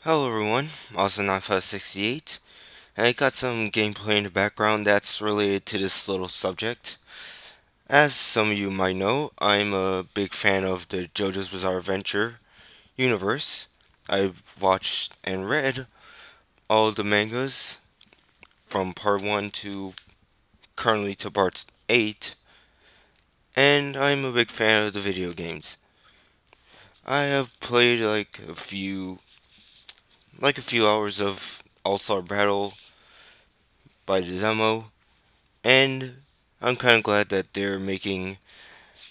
Hello everyone, Austin9568, and I got some gameplay in the background that's related to this little subject. As some of you might know, I'm a big fan of the JoJo's Bizarre Adventure universe. I've watched and read all the mangas from part 1 to currently to part 8, and I'm a big fan of the video games. I have played like a few hours of All-Star Battle by the demo. And I'm kind of glad that they're making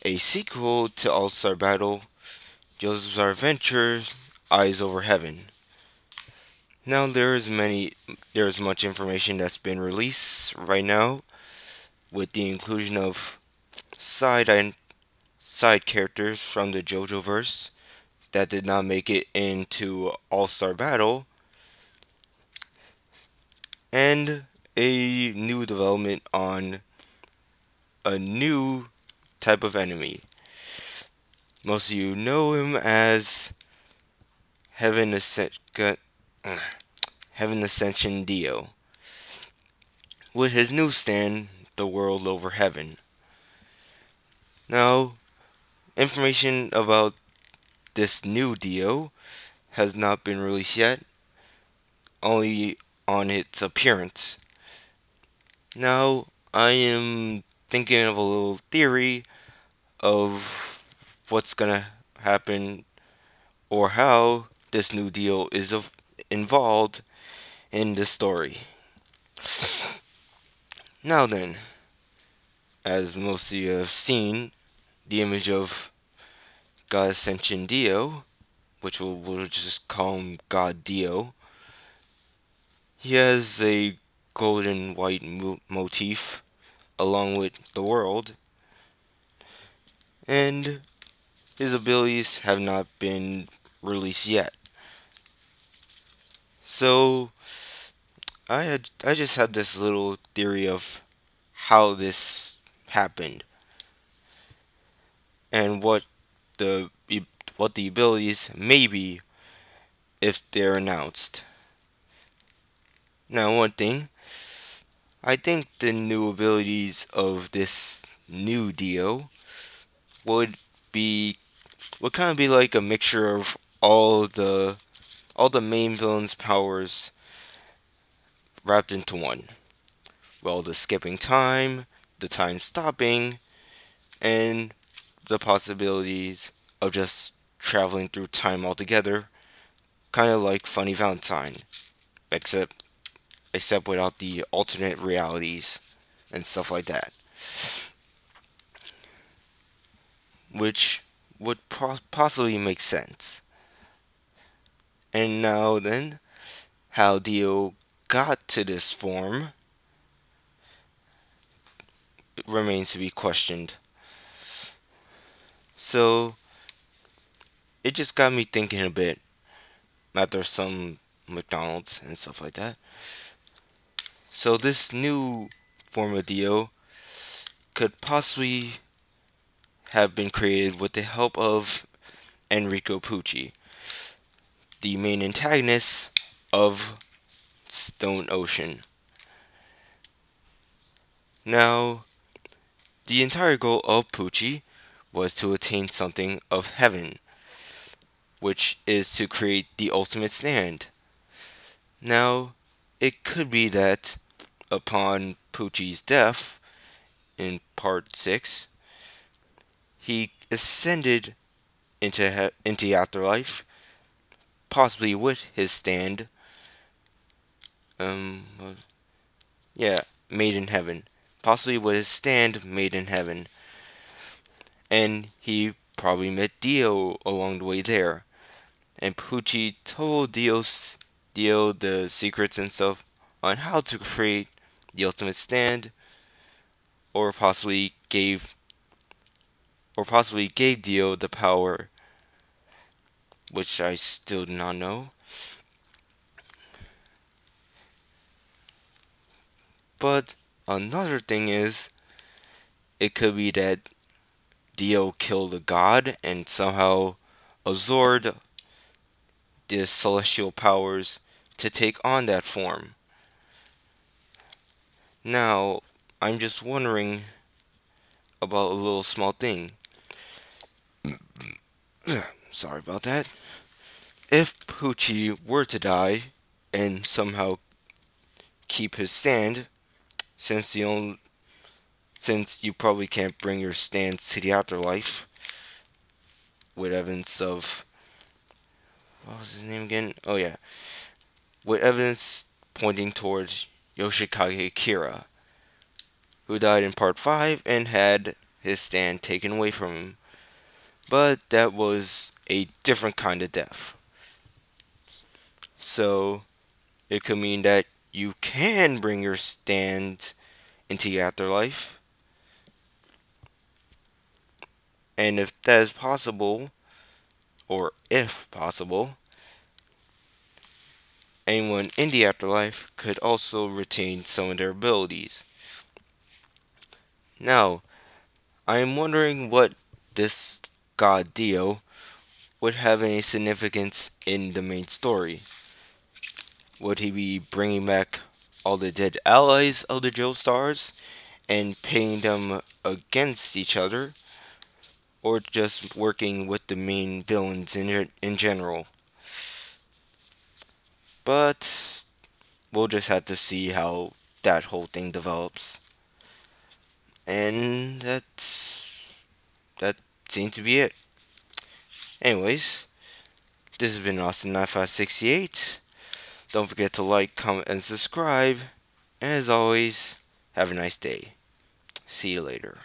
a sequel to All Star Battle, Joseph's Adventures, Eyes Over Heaven. Now there is much information that's been released right now with the inclusion of side and side characters from the JoJo verse that did not make it into All Star Battle, and a new development on a new type of enemy. Most of you know him as Heaven Ascension, Heaven Ascension DIO, with his new stand, The World Over Heaven. Now, information about this new DIO has not been released yet, only on its appearance. Now, I am thinking of a little theory of what's gonna happen or how this new DIO is involved in the story. Now then, as most of you have seen, the image of God Ascension Dio, which we'll just call him God Dio, he has a golden white motif along with the world, and his abilities have not been released yet. So I just had this little theory of how this happened and the what the abilities may be if they're announced. Now, one thing, I think the new abilities of this new Dio would be would kind of be like a mixture of all the main villain's powers wrapped into one. Well, the skipping time, the time stopping, and the possibilities of just traveling through time altogether, kind of like Funny Valentine, except without the alternate realities and stuff like that, which would possibly make sense. And now then, how Dio got to this form remains to be questioned. So it just got me thinking a bit after some McDonald's and stuff like that. So this new form of Dio could possibly have been created with the help of Enrico Pucci, the main antagonist of Stone Ocean. Now, the entire goal of Pucci was to attain something of heaven, which is to create the ultimate stand. Now, it could be that upon Pucci's death in part 6, he ascended into the afterlife, possibly with his stand, um, yeah, made in heaven. Possibly with his stand made in heaven. And he probably met Dio along the way there. And Pucci told Dio the secrets and stuff on how to create the ultimate stand, or possibly gave Dio the power, which I still do not know. But another thing is, it could be that Dio killed a god and somehow absorbed the celestial powers to take on that form. Now, I'm just wondering about a little small thing. Sorry about that. If Poochie were to die and somehow keep his stand, since the only since you probably can't bring your stands to the afterlife with evidence of what was his name again? Oh yeah, with evidence pointing towards Yoshikage Kira, who died in part 5 and had his stand taken away from him. But that was a different kind of death. So it could mean that you can bring your stand into the afterlife. And if that is possible, or if possible, anyone in the afterlife could also retain some of their abilities. Now, I am wondering what this god Dio would have any significance in the main story. Would he be bringing back all the dead allies of the Joestars and pitting them against each other, or just working with the main villains in general? But we'll just have to see how that whole thing develops. And that seemed to be it. Anyways, this has been Austin9568. Don't forget to like, comment, and subscribe. And as always, have a nice day. See you later.